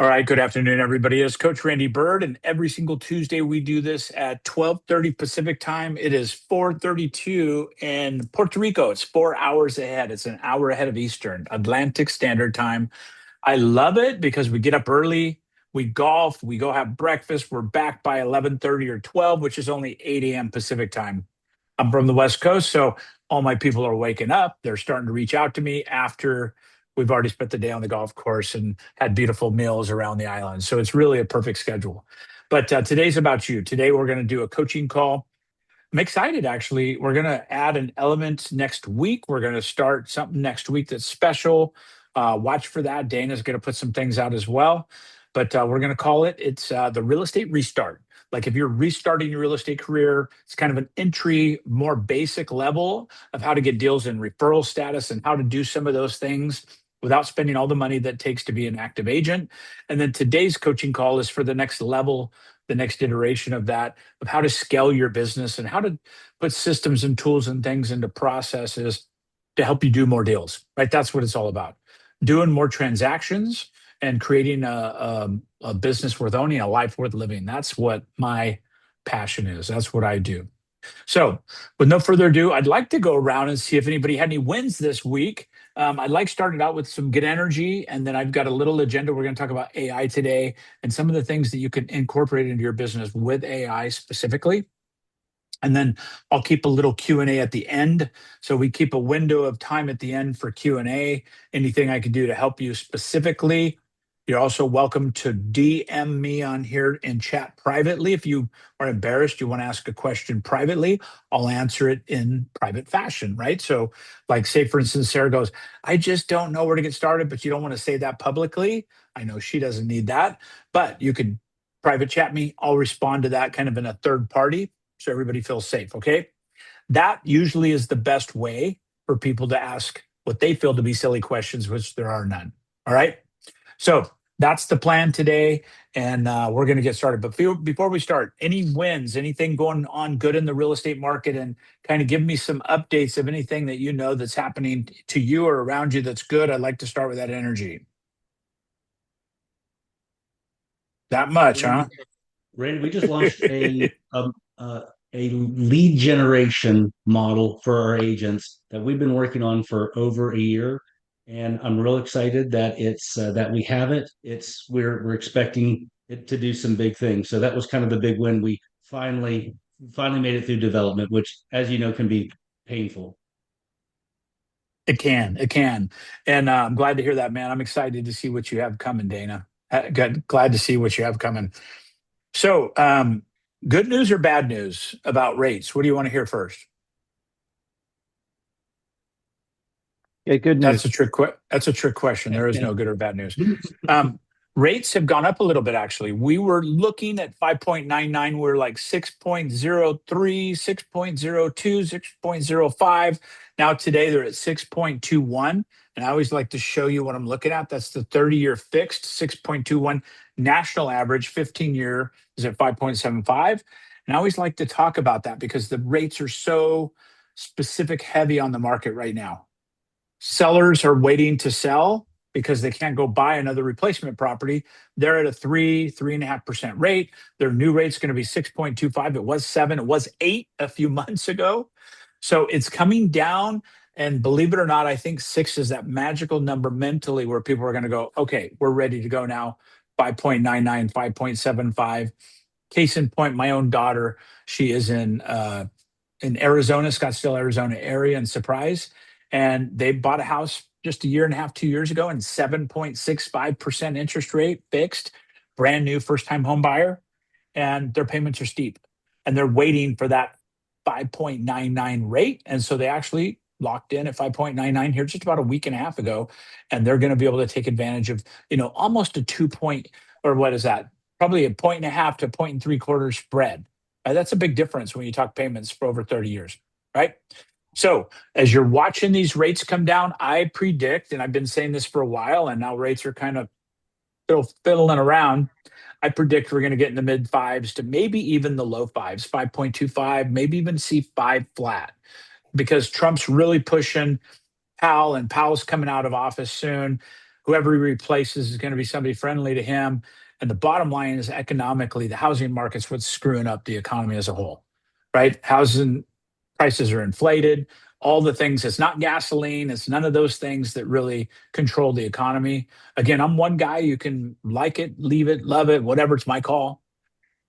All right, good afternoon, everybody. It's Coach Randy Byrd, and every single Tuesday we do this at 12:30 Pacific time. It is 4:32 in Puerto Rico. It's 4 hours ahead. It's an hour ahead of Eastern Atlantic Standard Time. I love it because we get up early, we golf, we go have breakfast. We're back by 11:30 or 12, which is only 8 a.m. Pacific time. I'm from the West Coast, so all my people are waking up. They're starting to reach out to me after we've already spent the day on the golf course and had beautiful meals around the island. So it's really a perfect schedule. But today's about you. Today, we're going to do a coaching call. I'm excited, actually. We're going to add an element next week. We're going to start something next week that's special. Watch for that. Dana's going to put some things out as well. But we're going to call it's the real estate restart. Like if you're restarting your real estate career, it's kind of an entry, more basic level of how to get deals in referral status and how to do some of those things without spending all the money that it takes to be an active agent. And then today's coaching call is for the next level, the next iteration of that, of how to scale your business and how to put systems and tools and things into processes to help you do more deals, right? That's what it's all about. Doing more transactions and creating a business worth owning, a life worth living. That's what my passion is. That's what I do. So, with no further ado, I'd like to go around and see if anybody had any wins this week. I'd like starting out with some good energy, and then I've got a little agenda. We're going to talk about AI today and some of the things that you can incorporate into your business with AI specifically. And then I'll keep a little Q&A at the end. So we keep a window of time at the end for Q&A. Anything I can do to help you specifically. You're also welcome to DM me on here and chat privately. If you are embarrassed, you want to ask a question privately, I'll answer it in private fashion, right? So, like, say, for instance, Sarah goes, I just don't know where to get started, but you don't want to say that publicly. I know she doesn't need that, but you could private chat me. I'll respond to that kind of in a third party so everybody feels safe, okay? That usually is the best way for people to ask what they feel to be silly questions, which there are none, all right? So that's the plan today, and we're going to get started. But before we start, any wins, anything going on good in the real estate market, and kind of give me some updates of anything that you know that's happening to you or around you that's good. I'd like to start with that energy. That much, huh? Randy, we just launched a lead generation model for our agents that we've been working on for over a year, and I'm real excited that it's that we have it. We're expecting it to do some big things. So that was kind of the big win. We finally made it through development, which, as you know, can be painful. It can. And I'm glad to hear that, man. I'm excited to see what you have coming, Dana. Glad to see what you have coming. So, good news or bad news about rates? What do you want to hear first? Yeah, good That's a news. trick question. There is no good or bad news. Um, Rates have gone up a little bit, actually. We were looking at 5.99. We're like 6.03, 6.02, 6.05. Now today they're at 6.21. And I always like to show you what I'm looking at. That's the 30-year fixed, 6.21. National average, 15-year is at 5.75. And I always like to talk about that because the rates are so specific heavy on the market right now. Sellers are waiting to sell because they can't go buy another replacement property. They're at a 3.5% rate. Their new rate's going to be 6.25. It was 7, it was 8 a few months ago. So it's coming down. And believe it or not, I think 6 is that magical number mentally where people are going to go, okay, we're ready to go now. 5.99, 5.75. Case in point, my own daughter, she is in Arizona, Scottsdale, Arizona area, in Surprise, and they bought a house just a year and a half, 2 years ago, and 7.65% interest rate fixed, brand new first time home buyer, and their payments are steep, and they're waiting for that 5.99 rate, and so they actually locked in at 5.99 here just about a week and a half ago, and they're going to be able to take advantage of almost a 2 point, or what is that? Probably a point and a half to point and three quarter spread. That's a big difference when you talk payments for over 30 years, right? So as you're watching these rates come down, I predict, and I've been saying this for a while, and now rates are kind of fiddling around. I predict we're going to get in the mid fives to maybe even the low fives, 5.25, maybe even see 5 flat, because Trump's really pushing Powell, and Powell's coming out of office soon. Whoever he replaces is going to be somebody friendly to him. And the bottom line is economically, the housing market's what's screwing up the economy as a whole, right? Housing prices are inflated, all the things. It's not gasoline. It's none of those things that really control the economy. Again, I'm one guy. You can like it, leave it, love it, whatever. It's my call.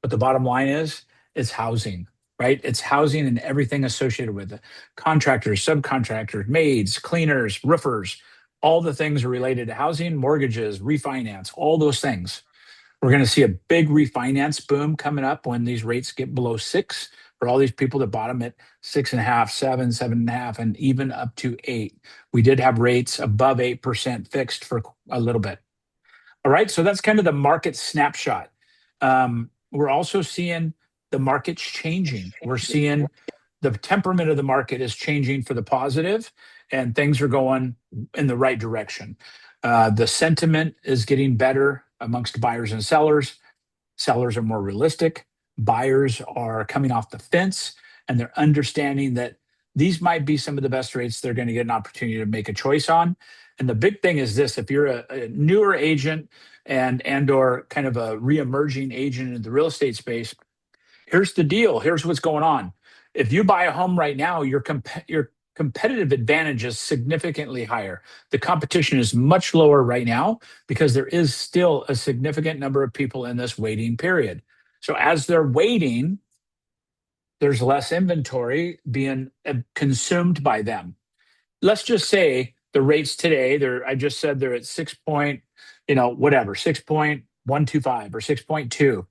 But the bottom line is it's housing, right? It's housing and everything associated with it. Contractors, subcontractors, maids, cleaners, roofers, all the things are related to housing, mortgages, refinance, all those things. We're going to see a big refinance boom coming up when these rates get below 6 for all these people that bought them at 6.5, 7, 7.5, and even up to 8. We did have rates above 8% fixed for a little bit. All right, so that's kind of the market snapshot. We're also seeing the market's changing. We're seeing the temperament of the market is changing for the positive, and things are going in the right direction. The sentiment is getting better amongst buyers and sellers. Sellers are more realistic. Buyers are coming off the fence, and they're understanding that these might be some of the best rates they're going to get an opportunity to make a choice on. And the big thing is this: if you're a newer agent and or kind of a re-emerging agent in the real estate space, here's the deal. Here's what's going on. If you buy a home right now, your competitive advantage is significantly higher. The competition is much lower right now because there is still a significant number of people in this waiting period. So as they're waiting, there's less inventory being consumed by them. Let's just say the rates today, I just said they're at 6.125 or 6.2.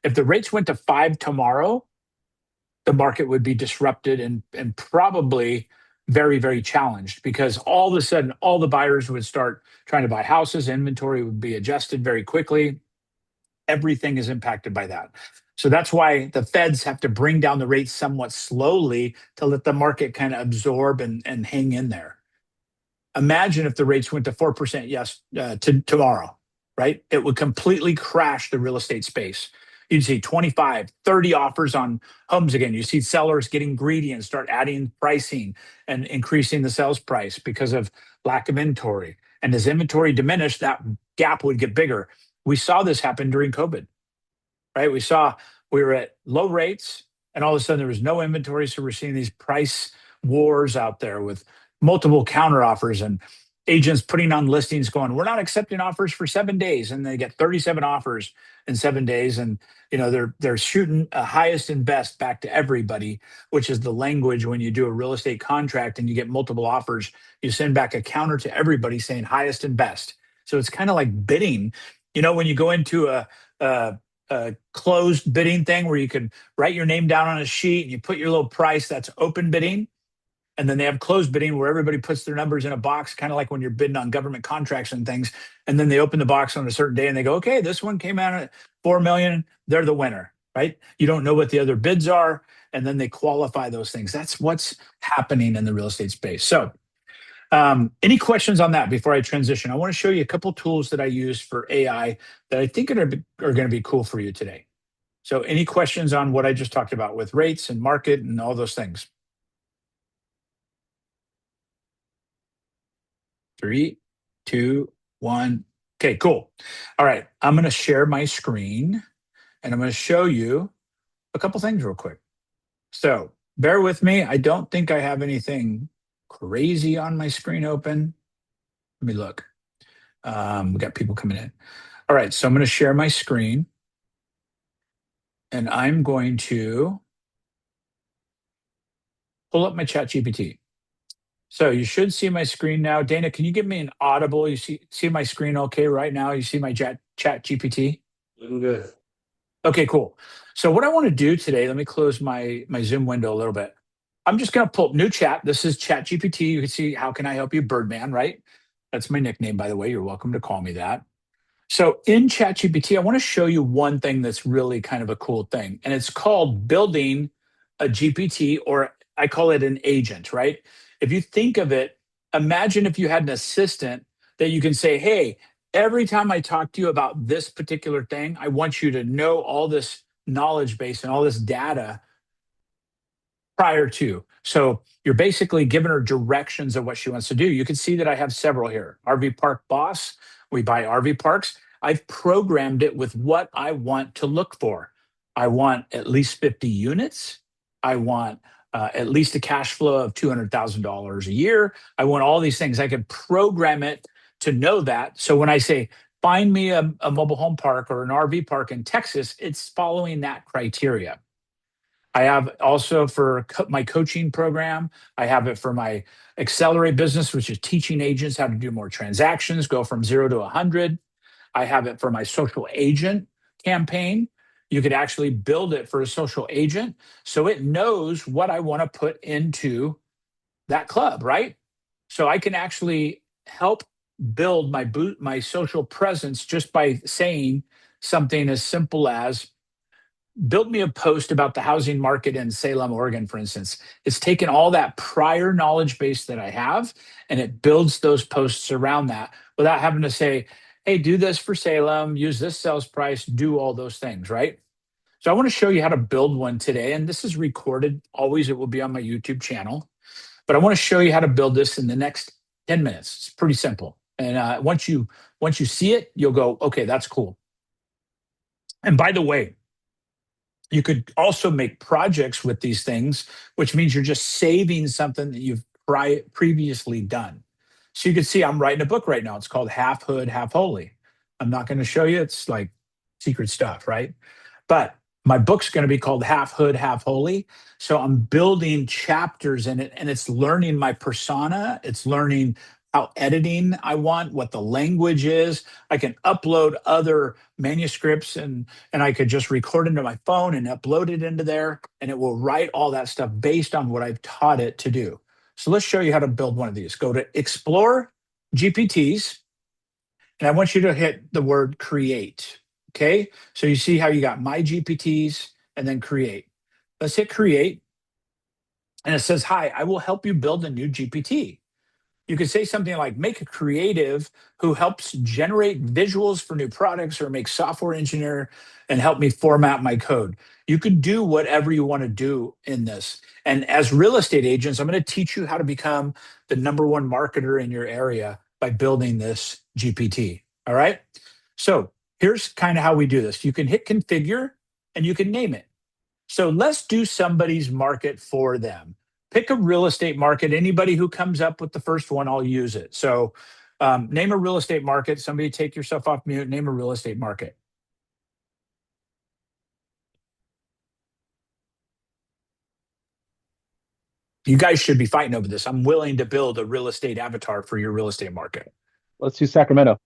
If the rates went to 5 tomorrow, the market would be disrupted and probably very, very challenged, because all of a sudden, all the buyers would start trying to buy houses. Inventory would be adjusted very quickly. Everything is impacted by that. So that's why the Feds have to bring down the rates somewhat slowly to let the market kind of absorb and hang in there. Imagine if the rates went to 4% tomorrow, right? It would completely crash the real estate space. You'd see 25, 30 offers on homes again. You see sellers getting greedy and start adding pricing and increasing the sales price because of lack of inventory. And as inventory diminished, that gap would get bigger. We saw this happen during COVID, right? We were at low rates and all of a sudden there was no inventory. So we're seeing these price wars out there with multiple counter offers and agents putting on listings going, we're not accepting offers for 7 days. And they get 37 offers in 7 days. And, they're shooting a highest and best back to everybody, which is the language when you do a real estate contract and you get multiple offers, you send back a counter to everybody saying highest and best. So it's kind of like bidding. When you go into a closed bidding thing where you can write your name down on a sheet and you put your little price, that's open bidding. And then they have closed bidding where everybody puts their numbers in a box, kind of like when you're bidding on government contracts and things. And then they open the box on a certain day and they go, okay, this one came out at 4 million. They're the winner, right? You don't know what the other bids are. And then they qualify those things. That's what's happening in the real estate space. So any questions on that before I transition? I want to show you a couple tools that I use for AI that I think are going to be cool for you today. So any questions on what I just talked about with rates and market and all those things? 3, 2, 1. Okay, cool. All right, I'm going to share my screen and I'm going to show you a couple things real quick. So bear with me. I don't think I have anything crazy on my screen open. Let me look. We got people coming in. All right, so I'm going to share my screen and I'm going to pull up my chat GPT. So you should see my screen now. Dana, can you give me an audible? You see my screen okay right now? You see my chat GPT? Looking good. Okay, cool. So what I want to do today, let me close my Zoom window a little bit. I'm just going to pull up new chat. This is chat GPT. You can see, how can I help you? Birdman, right? That's my nickname, by the way. You're welcome to call me that. So in chat GPT, I want to show you one thing that's really kind of a cool thing. And it's called building a GPT, or I call it an agent, right? If you think of it, imagine if you had an assistant that you can say, hey, every time I talk to you about this particular thing, I want you to know all this knowledge base and all this data prior to. So you're basically giving her directions of what she wants to do. You can see that I have several here. RV Park Boss, we buy RV parks. I've programmed it with what I want to look for. I want at least 50 units. I want at least a cash flow of $200,000 a year. I want all these things. I can program it to know that. So when I say, find me a mobile home park or an RV park in Texas, it's following that criteria. I have also for my coaching program, I have it for my Accelerate business, which is teaching agents how to do more transactions, go from 0 to 100. I have it for my social agent campaign. You could actually build it for a social agent so it knows what I want to put into that club, right? So I can actually help build my social presence just by saying something as simple as build me a post about the housing market in Salem, Oregon, for instance. It's taken all that prior knowledge base that I have and it builds those posts around that without having to say, hey, do this for Salem, use this sales price, do all those things, right? So I want to show you how to build one today. And this is recorded. Always, it will be on my YouTube channel. But I want to show you how to build this in the next 10 minutes. It's pretty simple. And once you see it, you'll go, okay, that's cool. And by the way, you could also make projects with these things, which means you're just saving something that you've previously done. So you can see I'm writing a book right now. It's called Half Hood, Half Holy. I'm not going to show you. It's like secret stuff, right? But my book's going to be called Half Hood, Half Holy. So I'm building chapters in it and it's learning my persona. It's learning how editing I want, what the language is. I can upload other manuscripts and I could just record into my phone and upload it into there and it will write all that stuff based on what I've taught it to do. So let's show you how to build one of these. Go to Explore GPTs and I want you to hit the word create. Okay, so you see how you got my GPTs and then create. Let's hit create. And it says, hi, I will help you build a new GPT. You could say something like, make a creative who helps generate visuals for new products or make software engineer and help me format my code. You could do whatever you want to do in this. And as real estate agents, I'm going to teach you how to become the #1 marketer in your area by building this GPT. All right. So here's kind of how we do this. You can hit configure and you can name it. So let's do somebody's market for them. Pick a real estate market. Anybody who comes up with the first one, I'll use it. So name a real estate market. Somebody take yourself off mute. Name a real estate market. You guys should be fighting over this. I'm willing to build a real estate avatar for your real estate market. Let's do Sacramento.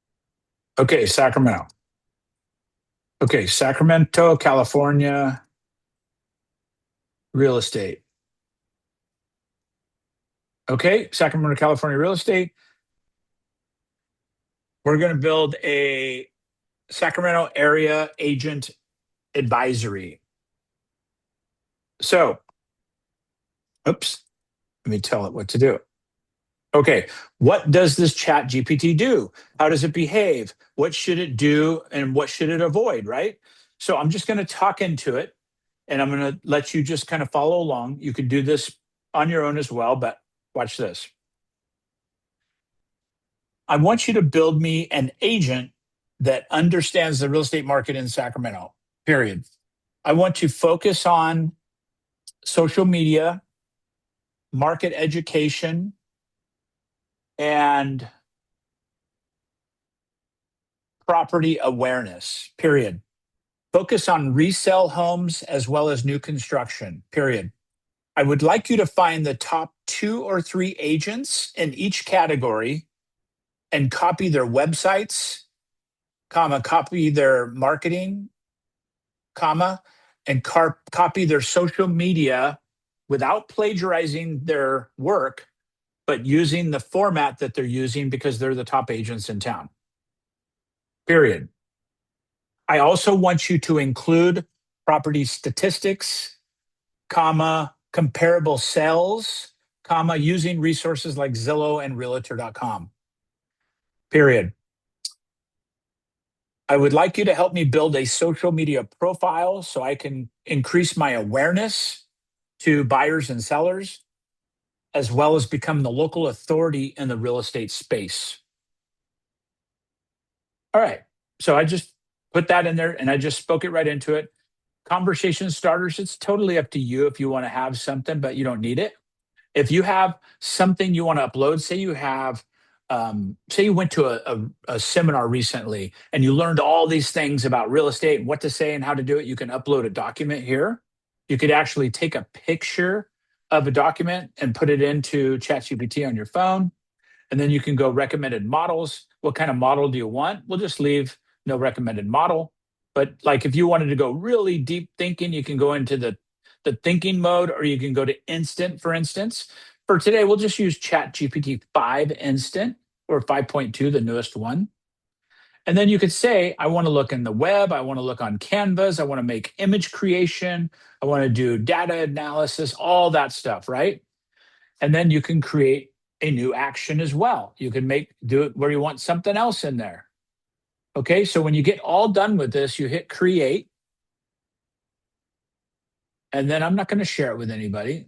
Okay, Sacramento. Okay, Sacramento, California, real estate. Okay, Sacramento, California, real estate. We're going to build a Sacramento area agent advisory. So, oops, let me tell it what to do. Okay, what does this chat GPT do? How does it behave? What should it do and what should it avoid, right? So I'm just going to talk into it and I'm going to let you just kind of follow along. You can do this on your own as well, but watch this. I want you to build me an agent that understands the real estate market in Sacramento, period. I want to focus on social media, market education, and property awareness, period. Focus on resale homes as well as new construction, period. I would like you to find the top 2 or 3 agents in each category and copy their websites, comma, copy their marketing, comma, and copy their social media without plagiarizing their work, but using the format that they're using because they're the top agents in town. Period. I also want you to include property statistics, comma, comparable sales, comma, using resources like Zillow and Realtor.com. Period. I would like you to help me build a social media profile so I can increase my awareness to buyers and sellers, as well as become the local authority in the real estate space. All right. So I just put that in there and I just spoke it right into it. Conversation starters, it's totally up to you if you want to have something, but you don't need it. If you have something you want to upload, say you went to a seminar recently and you learned all these things about real estate and what to say and how to do it, you can upload a document here. You could actually take a picture of a document and put it into ChatGPT on your phone. And then you can go recommended models. What kind of model do you want? We'll just leave no recommended model. But like if you wanted to go really deep thinking, you can go into the thinking mode, or you can go to instant, for instance. For today, we'll just use ChatGPT 5 instant or 5.2, the newest one. And then you could say, I want to look in the web. I want to look on Canvas. I want to make image creation. I want to do data analysis, all that stuff, right? And then you can create a new action as well. You can do it where you want something else in there. Okay, so when you get all done with this, you hit create. And then I'm not going to share it with anybody.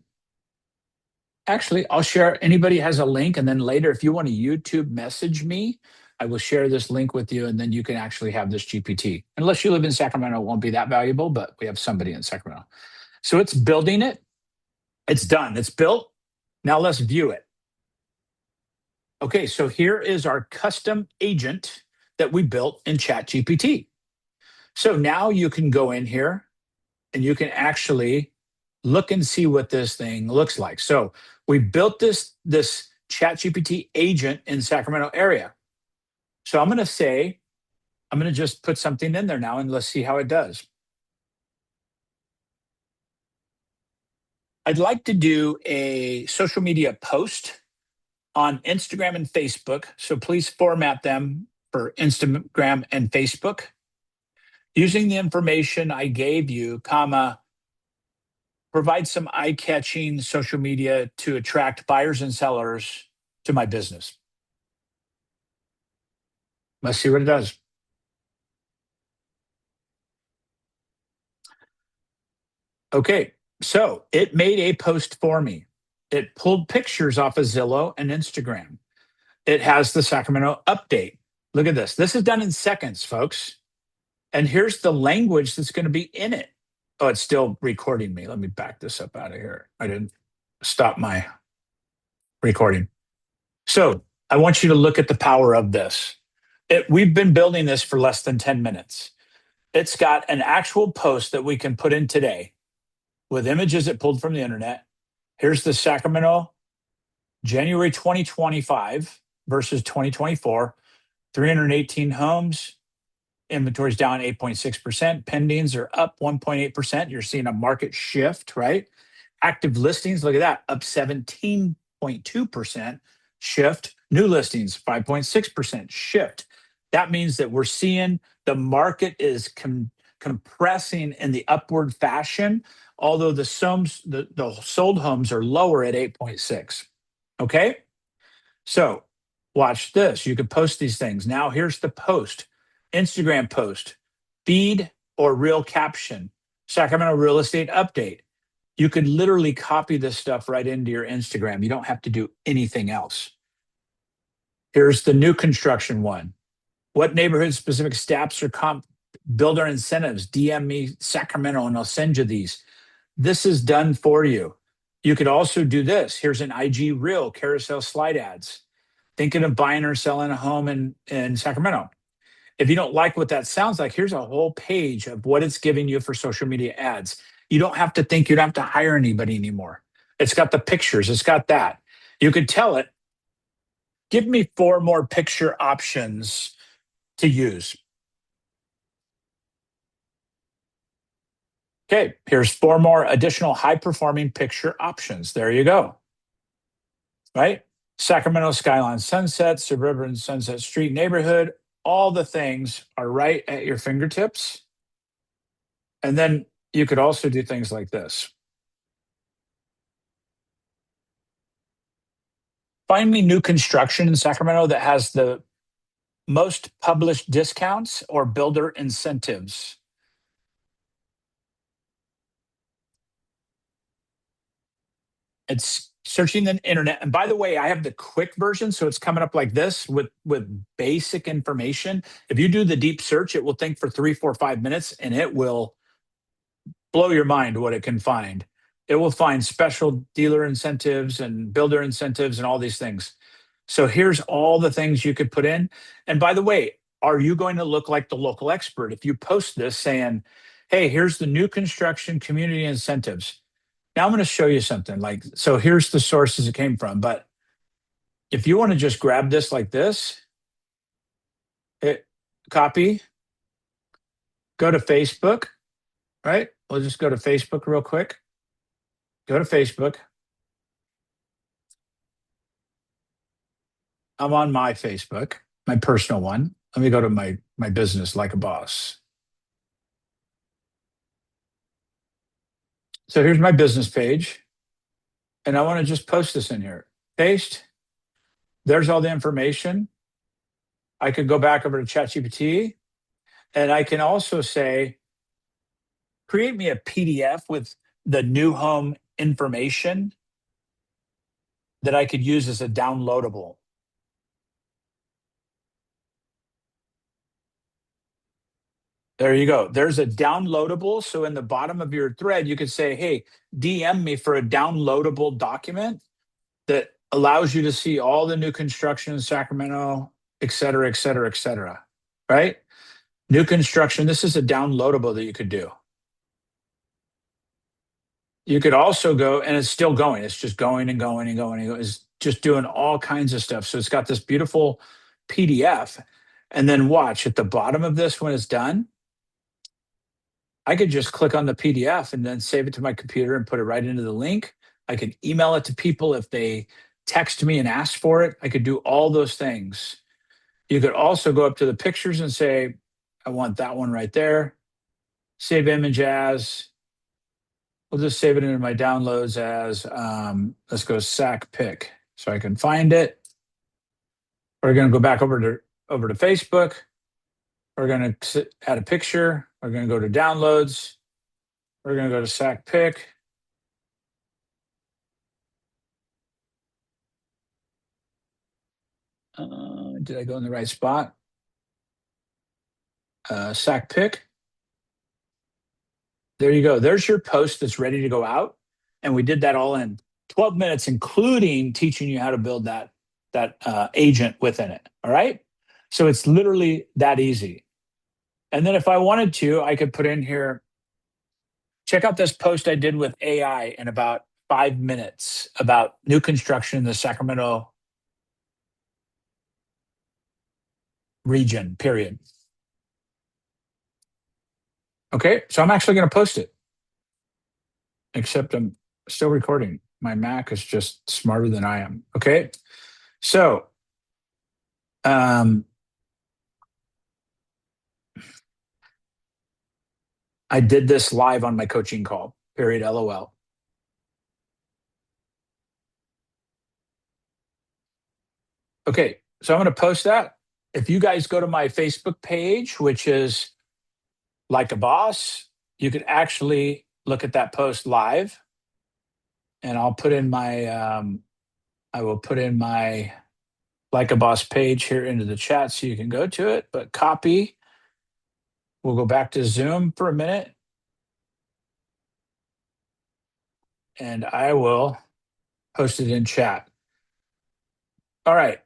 Actually, I'll share. Anybody has a link. And then later, if you want to YouTube message me, I will share this link with you. And then you can actually have this GPT. Unless you live in Sacramento, it won't be that valuable, but we have somebody in Sacramento. So it's building it. It's done. It's built. Now let's view it. Okay, so here is our custom agent that we built in ChatGPT. So now you can go in here and you can actually look and see what this thing looks like. So we built this ChatGPT agent in Sacramento area. So I'm going to just put something in there now and let's see how it does. I'd like to do a social media post on Instagram and Facebook. So please format them for Instagram and Facebook. Using the information I gave you, provide some eye-catching social media to attract buyers and sellers to my business. Let's see what it does. Okay, so it made a post for me. It pulled pictures off of Zillow and Instagram. It has the Sacramento update. Look at this. This is done in seconds, folks. And here's the language that's going to be in it. Oh, it's still recording me. Let me back this up out of here. I didn't stop my recording. So I want you to look at the power of this. We've been building this for less than 10 minutes. It's got an actual post that we can put in today with images it pulled from the internet. Here's the Sacramento, January 2025 versus 2024, 318 homes. Inventory's down 8.6%. Pendings are up 1.8%. You're seeing a market shift, right? Active listings, look at that, up 17.2% shift. New listings, 5.6% shift. That means that we're seeing the market is compressing in the upward fashion, although the sold homes are lower at 8.6. Okay? So watch this. You could post these things. Now here's the post. Instagram post, feed or real caption, Sacramento real estate update. You could literally copy this stuff right into your Instagram. You don't have to do anything else. Here's the new construction one. What neighborhood specific stats or comp builder incentives? DM me Sacramento and I'll send you these. This is done for you. You could also do this. Here's an IG reel, carousel slide ads. Thinking of buying or selling a home in Sacramento. If you don't like what that sounds like, here's a whole page of what it's giving you for social media ads. You don't have to think, you don't have to hire anybody anymore. It's got the pictures, it's got that. You could tell it, give me 4 more picture options to use. Okay, here's 4 more additional high-performing picture options. There you go. Right? Sacramento Skyline Sunset, Suburban Sunset Street neighborhood, all the things are right at your fingertips. And then you could also do things like this. Find me new construction in Sacramento that has the most published discounts or builder incentives. It's searching the internet. And by the way, I have the quick version, so it's coming up like this with basic information. If you do the deep search, it will think for 3, 4, 5 minutes, and it will blow your mind what it can find. It will find special dealer incentives and builder incentives and all these things. So here's all the things you could put in. And by the way, are you going to look like the local expert if you post this saying, hey, here's the new construction community incentives? Now I'm going to show you something like, so here's the sources it came from. But if you want to just grab this like this, copy, go to Facebook, right? We'll just go to Facebook real quick. Go to Facebook. I'm on my Facebook, my personal one. Let me go to my business, Like a Boss. So here's my business page. And I want to just post this in here. Paste. There's all the information. I could go back over to ChatGPT, and I can also say, create me a PDF with the new home information that I could use as a downloadable. There you go. There's a downloadable. So in the bottom of your thread, you could say, hey, DM me for a downloadable document that allows you to see all the new construction in Sacramento, et cetera, et cetera, et cetera. Right? New construction. This is a downloadable that you could do. You could also go, and it's still going. It's just going and going and going and going. It's just doing all kinds of stuff. So it's got this beautiful PDF. And then watch at the bottom of this when it's done, I could just click on the PDF and then save it to my computer and put it right into the link. I could email it to people if they text me and ask for it. I could do all those things. You could also go up to the pictures and say, I want that one right there. Save image as. We'll just save it into my downloads as, let's go Sac Pick so I can find it. We're going to go back over to Facebook. We're going to add a picture. We're going to go to downloads. We're going to go to Sac Pick. Did I go in the right spot? Sac Pick. There you go. There's your post that's ready to go out. And we did that all in 12 minutes, including teaching you how to build that agent within it. All right. So it's literally that easy. And then if I wanted to, I could put in here, check out this post I did with AI in about 5 minutes about new construction in the Sacramento region, period. Okay, so I'm actually going to post it, except I'm still recording. My Mac is just smarter than I am. Okay, so I did this live on my coaching call, period, LOL. Okay, so I'm going to post that. If you guys go to my Facebook page, which is Like a Boss, you could actually look at that post live. And I'll put in my, I will put in my Like a Boss page here into the chat so you can go to it, but copy. We'll go back to Zoom for a minute. And I will post it in chat. All right.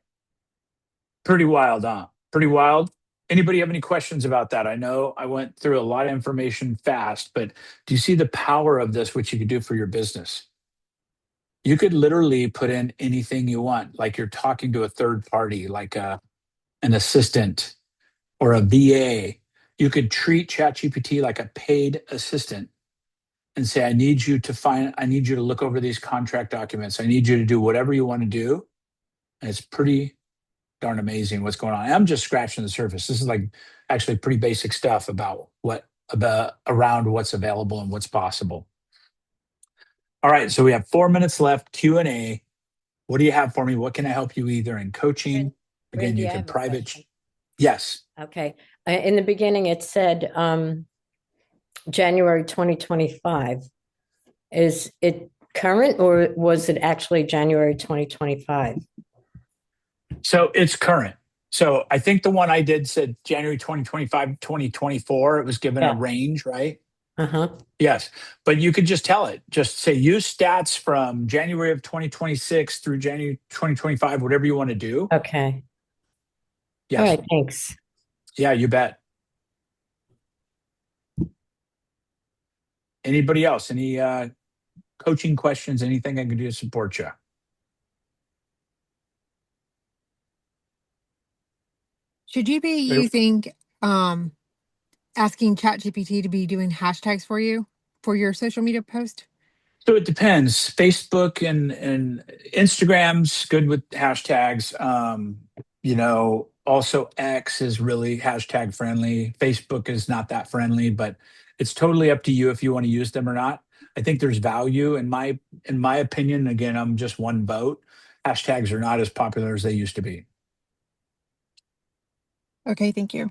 Pretty wild, huh? Pretty wild. Anybody have any questions about that? I know I went through a lot of information fast, but do you see the power of this, which you could do for your business? You could literally put in anything you want, like you're talking to a third party, like an assistant or a VA. You could treat ChatGPT like a paid assistant and say, I need you to look over these contract documents. I need you to do whatever you want to do. And it's pretty darn amazing what's going on. I'm just scratching the surface. This is like actually pretty basic stuff about around what's available and what's possible. All right, so we have 4 minutes left. Q&A. What do you have for me? What can I help you either in coaching? Again, Randy, you I can have a private. question. Yes. Okay. In the beginning, it said January 2025. Is it current or was it actually January 2025? So it's current. So I think the one I did said January 2025, 2024. It was given a Yeah. range, right? Uh-huh. Yes. But you could just tell it. Just say use stats from January of 2026 through January 2025, whatever you want to do. Okay. All Yes. right, thanks. Yeah, you bet. Anybody else? Any coaching questions? Anything I can do to support you? Should you be using asking ChatGPT to be doing hashtags for you for your social media post? So it depends. Facebook and Instagram's good with hashtags. Also X is really hashtag friendly. Facebook is not that friendly, but it's totally up to you if you want to use them or not. I think there's value in my opinion. Again, I'm just one vote. Hashtags are not as popular as they used to be. Okay, thank you.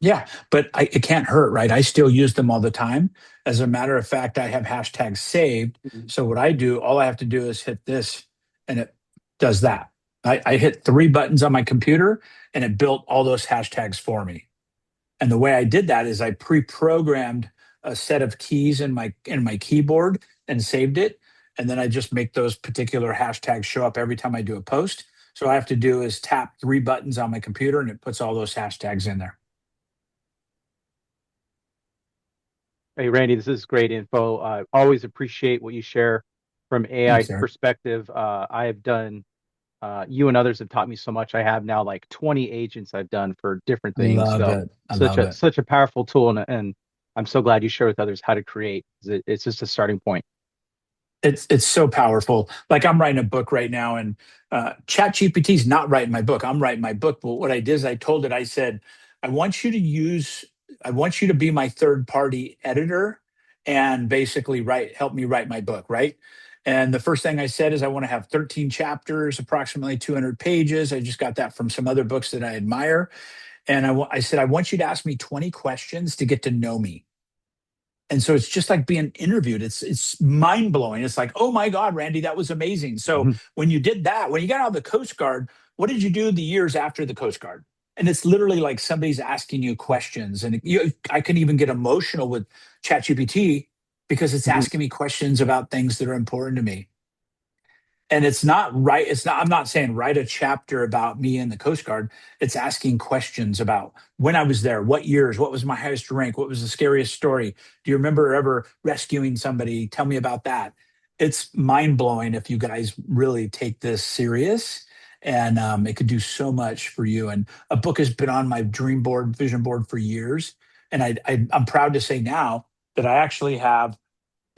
Yeah, but it can't hurt, right? I still use them all the time. As a matter of fact, I have hashtags saved. So what I do, all I have to do is hit this and it does that. I hit 3 buttons on my computer and it built all those hashtags for me. And the way I did that is I pre-programmed a set of keys in my keyboard and saved it. And then I just make those particular hashtags show up every time I do a post. So all I have to do is tap 3 buttons on my computer and it puts all those hashtags in there. Hey, Randy, this is great info. I always appreciate what you share from AI Thanks, Eric. perspective. I have done, you and others have taught me so much. I have now like 20 agents I've done for different things. Love So it. I love it. such a powerful tool, and I'm so glad you share with others how to create. It's just a starting point. It's so powerful. Like I'm writing a book right now, and ChatGPT is not writing my book. I'm writing my book. But what I did is I told it, I said, I want you to be my third party editor and basically help me write my book, right? And the first thing I said is I want to have 13 chapters, approximately 200 pages. I just got that from some other books that I admire. And I said, I want you to ask me 20 questions to get to know me. And so it's just like being interviewed. It's mind blowing. It's like, oh my God, Randy, that was amazing. So when you did that, when you got out of the Coast Guard, what did you do the years after the Coast Guard? And it's literally like somebody's asking you questions. And I can even get emotional with ChatGPT because it's asking me questions about things that are important to me. And it's not right. I'm not saying write a chapter about me in the Coast Guard. It's asking questions about when I was there, what years, what was my highest rank, what was the scariest story? Do you remember ever rescuing somebody? Tell me about that. It's mind blowing if you guys really take this serious, and it could do so much for you. And a book has been on my dream board, vision board for years. And I'm proud to say now that I actually have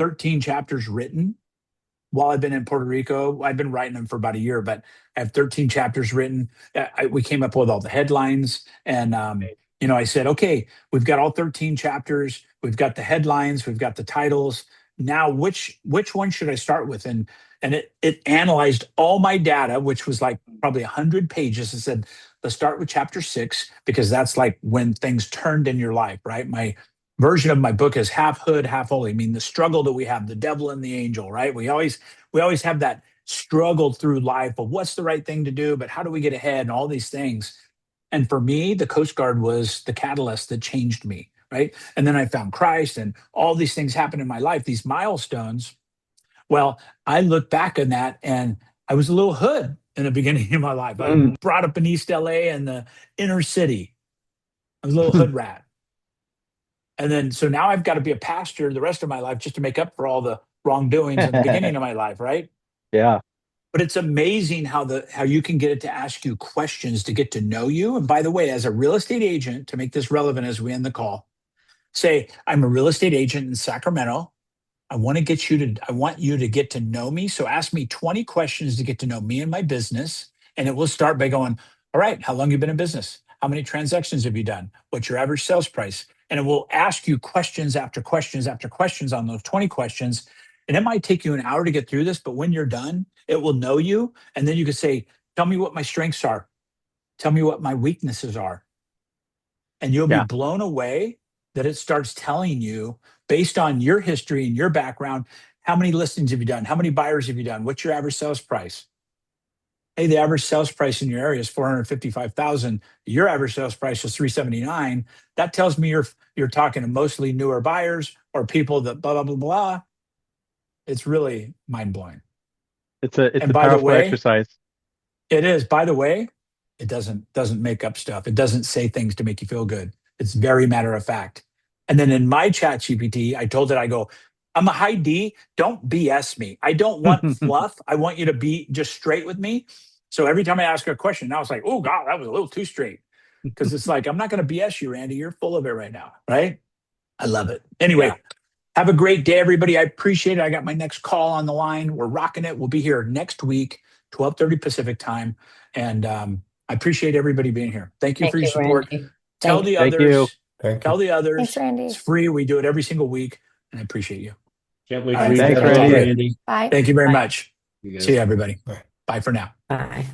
13 chapters written while I've been in Puerto Rico. I've been writing them for about a year, but I have 13 chapters written. We came up with all the headlines, and I said, okay, we've got all 13 chapters. We've got the headlines. We've got the titles. Now, which one should I start with? And it analyzed all my data, which was like probably 100 pages, and said, let's start with chapter 6 because that's like when things turned in your life, right? My version of my book is half hood, half holy. I mean, the struggle that we have, the devil and the angel, right? We always have that struggle through life of what's the right thing to do, but how do we get ahead and all these things. And for me, the Coast Guard was the catalyst that changed me, right? And then I found Christ and all these things happened in my life, these milestones. Well, I look back on that and I was a little hood in the beginning of my life. I was brought up in East LA and the inner city. I was a little hood rat. And then, so now I've got to be a pastor the rest of my life just to make up for all the wrongdoings in the beginning of my life, right? Yeah. But it's amazing how you can get it to ask you questions to get to know you. And by the way, as a real estate agent, to make this relevant as we end the call, say, I'm a real estate agent in Sacramento. I want you to get to know me. So ask me 20 questions to get to know me and my business. And it will start by going, all right, how long have you been in business? How many transactions have you done? What's your average sales price? And it will ask you questions after questions after questions on those 20 questions. And it might take you an hour to get through this, but when you're done, it will know you. And then you could say, tell me what my strengths are. Tell me what my weaknesses are. And you'll be blown away that it starts telling you, based on your history and your background, How many listings have you done? How many buyers have you done? What's your average sales price? Hey, the average sales price in your area is 455,000. Your average sales price is 379. That tells me you're talking to mostly newer buyers or people that blah blah blah blah. It's really mind blowing. It's a And by the powerful way, exercise. it is. By the way, it doesn't make up stuff. It doesn't say things to make you feel good. It's very matter of fact. And then in my chat GPT, I told it, I go, I'm a high D. Don't BS me. I don't want fluff. I want you to be just straight with me. So every time I ask her a question, now it's like, oh God, that was a little too straight. Because it's like, I'm not going to BS you, Randy. You're full of it right now. Right? I love it. Anyway, have a great day, everybody. I appreciate it. I got my next call on the line. We're rocking it. We'll be here next week, 12:30 Pacific time. And I appreciate everybody being here. Thank you for your support. Randy. Tell Thank the you. Thank you. others. Thank Tell you. the others. Thanks, Randy. It's free. We do it every single week. And I appreciate you. Can't wait All for right. you Thanks, to have Randy. Randy. Bye. Thank you very Bye. much. You guys- See you, everybody. Bye. Bye for now. Bye.